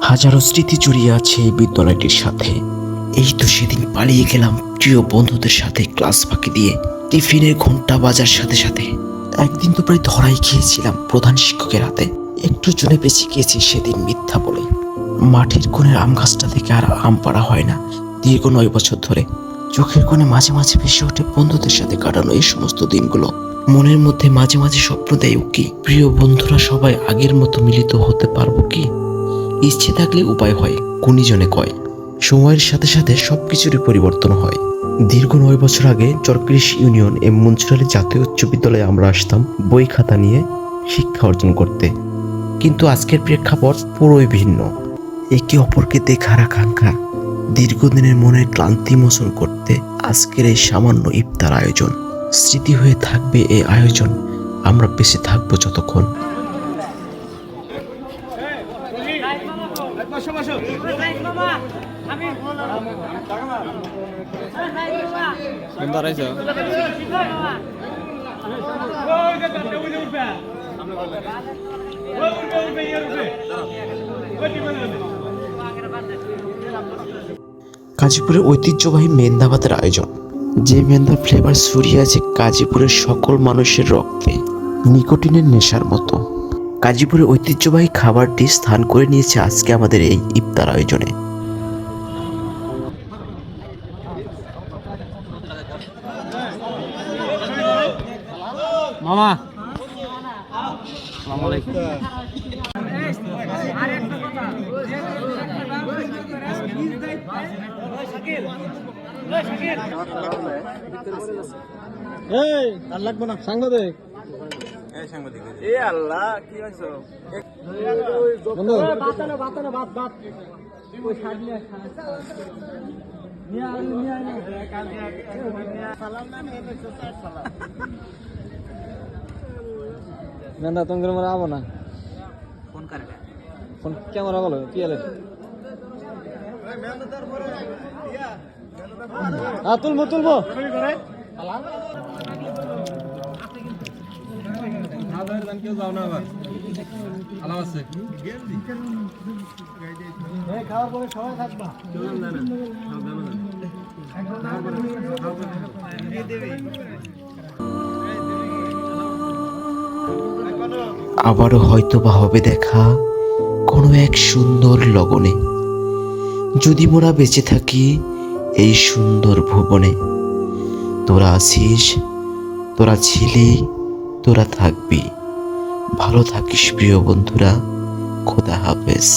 হাজারো স্মৃতি জড়িয়ে আছে এই বিদ্যালয়টির সাথে। এই তো সেদিন পালিয়ে গেলাম প্রিয় বন্ধুদের সাথে ক্লাস ফাঁকি দিয়ে, টিফিনের ঘন্টা বাজার সাথে সাথে। একদিন তো প্রায় ধরাই খেয়েছিলাম প্রধান শিক্ষকের হাতে। একটু জনে বেঁচে গিয়েছি সেদিন মিথ্যা বলে। মাঠের কোণের আম গাছটা থেকে আর আম পাড়া হয় না দীর্ঘ 9 বছর ধরে। চোখের কোণে মাঝে মাঝে ভেসে ওঠে বন্ধুদের সাথে কাটানো এই সমস্ত দিনগুলো। মনের মধ্যে মাঝে মাঝে স্বপ্ন দেয় কি প্রিয় বন্ধুরা সবাই আগের মতো মিলিত হতে পারবো কি। ইচ্ছে থাকলে উপায় হয়, গুণীজনে কয়। সময়ের সাথে সাথে সবকিছুরই পরিবর্তন হয়। দীর্ঘ 9 বছর আগে চরকৃষি ইউনিয়ন মনসুরালী জাতীয় উচ্চ বিদ্যালয়ে আমরা আসতাম বই খাতা নিয়ে শিক্ষা অর্জন করতে। কিন্তু আজকের প্রেক্ষাপট পুরোই ভিন্ন। একে অপরকে দেখার আকাঙ্ক্ষা, দীর্ঘদিনের মনের ক্লান্তি মোচন করতে আজকের এই সামান্য ইফতার আয়োজন। স্মৃতি হয়ে থাকবে এই আয়োজন, আমরা বেঁচে থাকবো যতক্ষণ। গাজীপুরের ঐতিহ্যবাহী মেন্দা ভাতের আয়োজন, যে মেন্দার ফ্লেভার ছড়িয়ে আছে গাজীপুরের সকল মানুষের রক্তে, নিকোটিনের নেশার মতো। গাজীপুরের ঐতিহ্যবাহী খাবারটি স্থান করে নিয়েছে আজকে আমাদের এই ইফতার আয়োজনে। মামা আসসালামু আলাইকুম। আর লাগবে না সাংবাদিক। এ আল্লাহ কি হইছে বন্ধু বাতানো বাতানো বাত বাত ওই ছাড় নিয়ে নিয়ে সালাম না নিয়ে সালাম মেন্দা তুমি করে আবো না ফোন করে ফোন ক্যামেরা বলো কি হলো তুলবো তুলবো কেউ যাও না আবার আলাম আছে খাওয়ার পরে সবাই থাকবা আবারও হয়তো বা হবে দেখা কোনো এক সুন্দর লগনে, যদি মোরা বেঁচে থাকি এই সুন্দর ভুবনে। তোরা আছিস, তোরা ছিলি, তোরা থাকবি। ভালো থাকিস প্রিয় বন্ধুরা। খোদা হাফেজ।